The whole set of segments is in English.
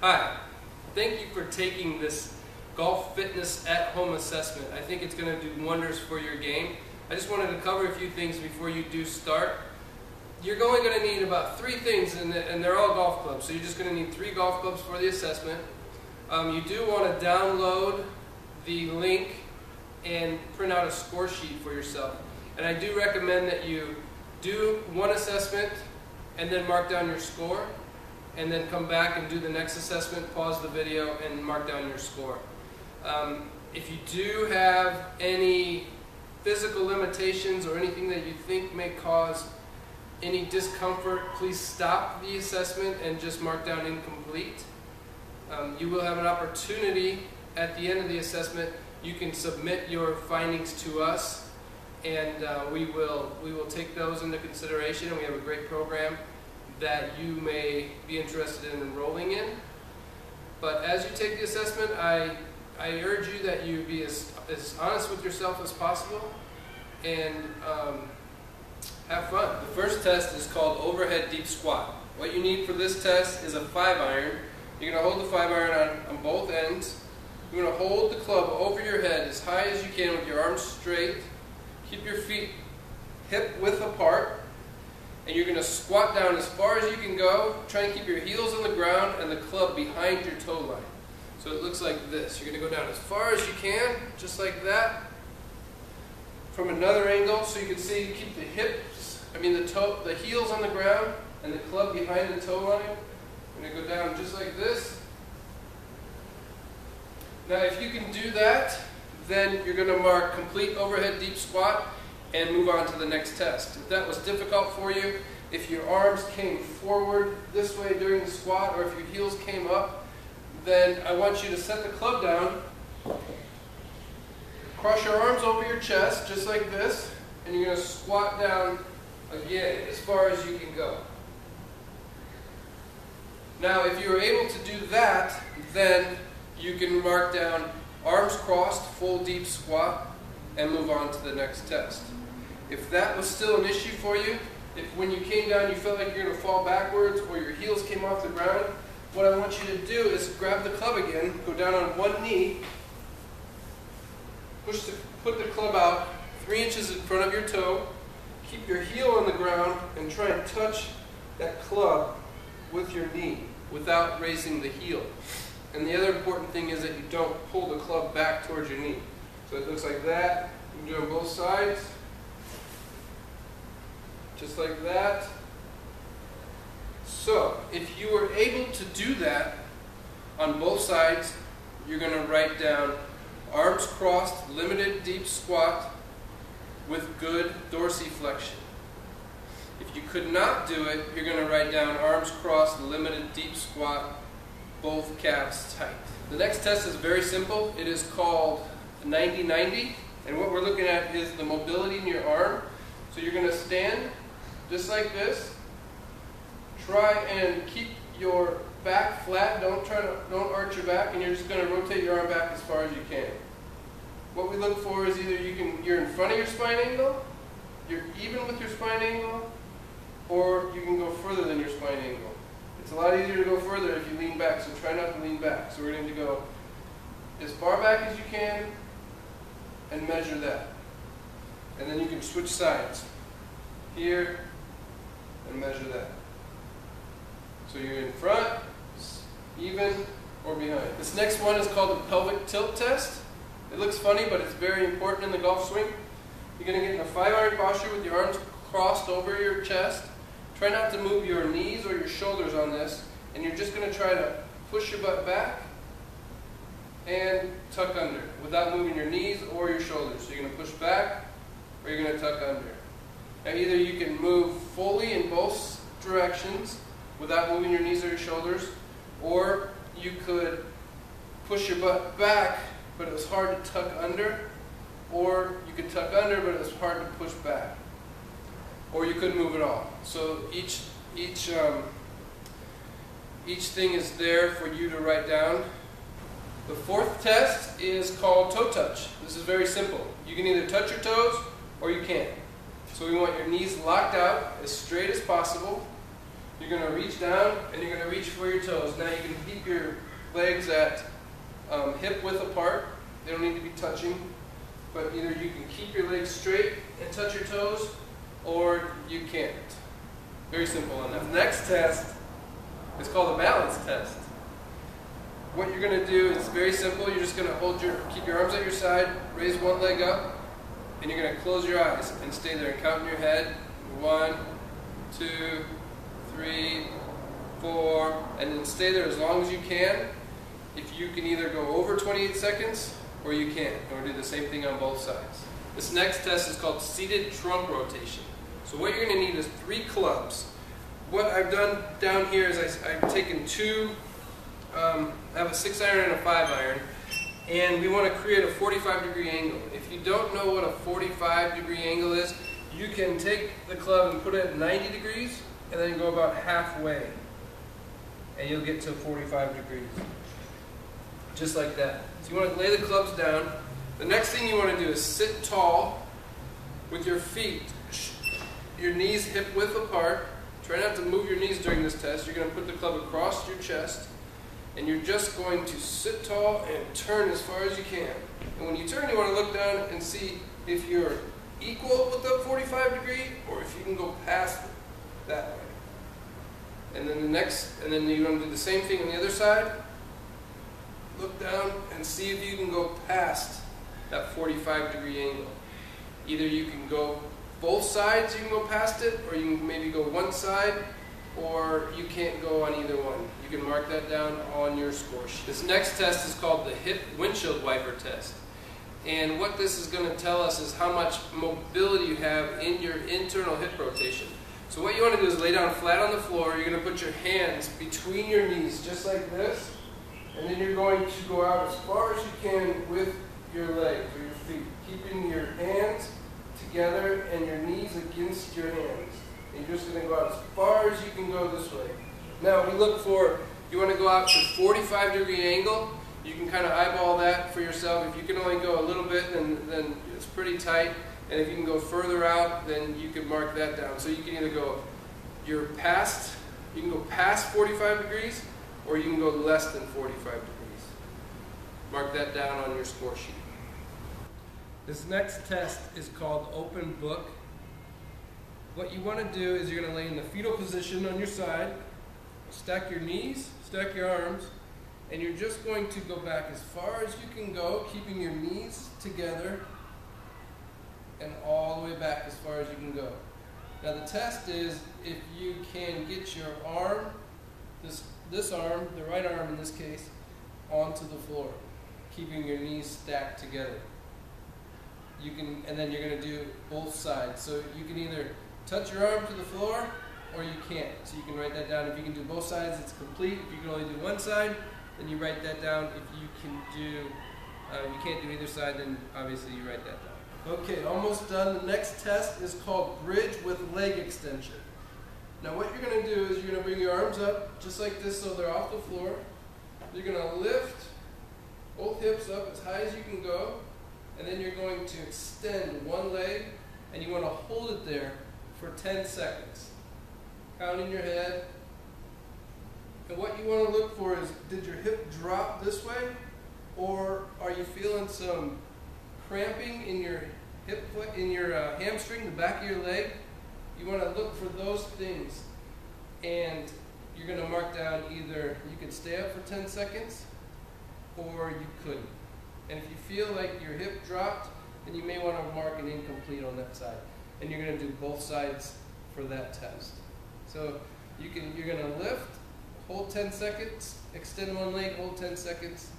Hi, thank you for taking this golf fitness at home assessment. I think it's going to do wonders for your game. I just wanted to cover a few things before you do start. You're only going to need about 3 things, and they're all golf clubs, so you're just going to need 3 golf clubs for the assessment. You do want to download the link and print out a score sheet for yourself. And I do recommend that you do one assessment and then mark down your score, and then come back and do the next assessment, pause the video, and mark down your score. If you do have any physical limitations or anything that you think may cause any discomfort, please stop the assessment and just mark down incomplete. You will have an opportunity at the end of the assessment. You can submit your findings to us, and we will take those into consideration, and we have a great program that you may be interested in enrolling in. But as you take the assessment, I urge you that you be as honest with yourself as possible and have fun. The first test is called overhead deep squat. What you need for this test is a 5-iron. You're going to hold the 5-iron on both ends. You're going to hold the club over your head as high as you can with your arms straight. Keep your feet hip width apart. And you're going to squat down as far as you can go. Try and keep your heels on the ground and the club behind your toe line. So it looks like this. You're going to go down as far as you can, just like that. From another angle, so you can see, keep the heels on the ground and the club behind the toe line. You're going to go down just like this. Now if you can do that, then you're going to mark complete overhead deep squat and move on to the next test. If that was difficult for you, if your arms came forward this way during the squat, or if your heels came up, then I want you to set the club down, cross your arms over your chest just like this, and you're going to squat down again as far as you can go. Now if you are able to do that, then you can mark down arms crossed, full deep squat, and move on to the next test. If that was still an issue for you, if when you came down you felt like you're going to fall backwards or your heels came off the ground, what I want you to do is grab the club again, go down on one knee, put the club out 3 inches in front of your toe, keep your heel on the ground, and try and touch that club with your knee without raising the heel. And the other important thing is that you don't pull the club back towards your knee. So it looks like that. You can do it on both sides. Just like that. So if you were able to do that on both sides, you're going to write down arms crossed, limited deep squat with good dorsiflexion. If you could not do it, you're going to write down arms crossed, limited deep squat, both calves tight. The next test is very simple. It is called 90-90, and what we're looking at is the mobility in your arm. So you're going to stand just like this. Try and keep your back flat. Don't arch your back, and you're just going to rotate your arm back as far as you can. What we look for is either you're in front of your spine angle, you're even with your spine angle, or you can go further than your spine angle. It's a lot easier to go further if you lean back, so try not to lean back. So we're going to go as far back as you can and measure that. And then you can switch sides. Here and measure that. So you're in front, even, or behind. This next one is called the pelvic tilt test. It looks funny, but it's very important in the golf swing. You're going to get in a 5-iron posture with your arms crossed over your chest. Try not to move your knees or your shoulders on this, and you're just going to try to push your butt back and tuck under without moving your knees or your shoulders. So you're going to push back or you're going to tuck under. Now either you can move fully in both directions without moving your knees or your shoulders, or you could push your butt back but it was hard to tuck under, or you could tuck under but it was hard to push back. Or you couldn't move at all. So each thing is there for you to write down. The 4th test is called toe touch. This is very simple. You can either touch your toes or you can't. So we want your knees locked out as straight as possible. You're going to reach down and you're going to reach for your toes. Now you can keep your legs at hip width apart. They don't need to be touching, but either you can keep your legs straight and touch your toes, or you can't. Very simple on that. The next test is called a balance test. What you're going to do is very simple. You're just going to keep your arms at your side, raise one leg up, and you're going to close your eyes and stay there and count in your head. 1, 2, 3, 4, and then stay there as long as you can. If you can either go over 28 seconds or you can't. And we'll do the same thing on both sides. This next test is called seated trunk rotation. So what you're going to need is 3 clubs. What I've done down here is I've taken 2, I have a 6 iron and a 5 iron, and we want to create a 45-degree angle. If you don't know what a 45-degree angle is, you can take the club and put it at 90 degrees and then go about halfway, and you'll get to 45 degrees. Just like that. So you want to lay the clubs down. The next thing you want to do is sit tall with your feet, your knees hip width apart. Try not to move your knees during this test. You're going to put the club across your chest, and you're just going to sit tall and turn as far as you can. And when you turn, you want to look down and see if you're equal with the 45 degree or if you can go past that way. And then you want to do the same thing on the other side. Look down and see if you can go past that 45-degree angle. Either you can go both sides, you can go past it, or you can maybe go one side, or you can't go on either one. You can mark that down on your score sheet. This next test is called the hip windshield wiper test. And what this is going to tell us is how much mobility you have in your internal hip rotation. So what you want to do is lay down flat on the floor. You're going to put your hands between your knees, just like this. And then you're going to go out as far as you can with your legs or your feet, keeping your hands together and your knees against your hands. And you're just going to go out as far as you can go this way. Now we look for, you want to go out to 45-degree angle. You can kind of eyeball that for yourself. If you can only go a little bit, then it's pretty tight. And if you can go further out, then you can mark that down. So you can either go, you can go past 45 degrees, or you can go less than 45 degrees. Mark that down on your score sheet. This next test is called open book. What you want to do is you're going to lay in the fetal position on your side, stack your knees, stack your arms, and you're just going to go back as far as you can go, keeping your knees together, and all the way back as far as you can go. Now the test is if you can get your arm, this arm, the right arm in this case, onto the floor, keeping your knees stacked together. You can, and then you're going to do both sides. So you can either touch your arm to the floor or you can't. So you can write that down. If you can do both sides, it's complete. If you can only do one side, then you write that down. If you can do, you can't do either side, then obviously you write that down. Okay, almost done. The next test is called bridge with leg extension. Now what you're going to do is you're going to bring your arms up just like this so they're off the floor. You're going to lift both hips up as high as you can go, and then you're going to extend one leg, and you want to hold it there for 10 seconds. Count in your head. And what you want to look for is, did your hip drop this way, or are you feeling some cramping in your hamstring, the back of your leg? You want to look for those things, and you're going to mark down either you could stay up for 10 seconds or you couldn't. And if you feel like your hip dropped, then you may want to mark an incomplete on that side. And you're going to do both sides for that test. So you're going to lift, hold 10 seconds, extend one leg, hold 10 seconds.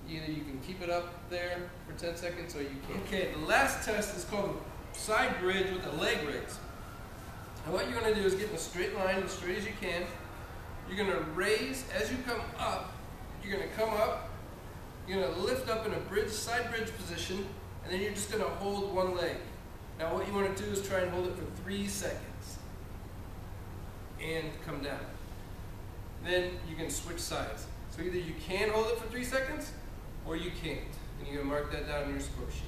Either you can keep it up there for 10 seconds or you can't. Okay, the last test is called side bridge with a leg raise. And what you're going to do is get in a straight line, as straight as you can. You're going to raise as you come up. You're going to come up. You're going to lift up in a side bridge position, and then you're just going to hold one leg. Now what you want to do is try and hold it for 3 seconds. And come down. Then you can switch sides. So either you can hold it for 3 seconds, or you can't. And you're going to mark that down in your score sheet.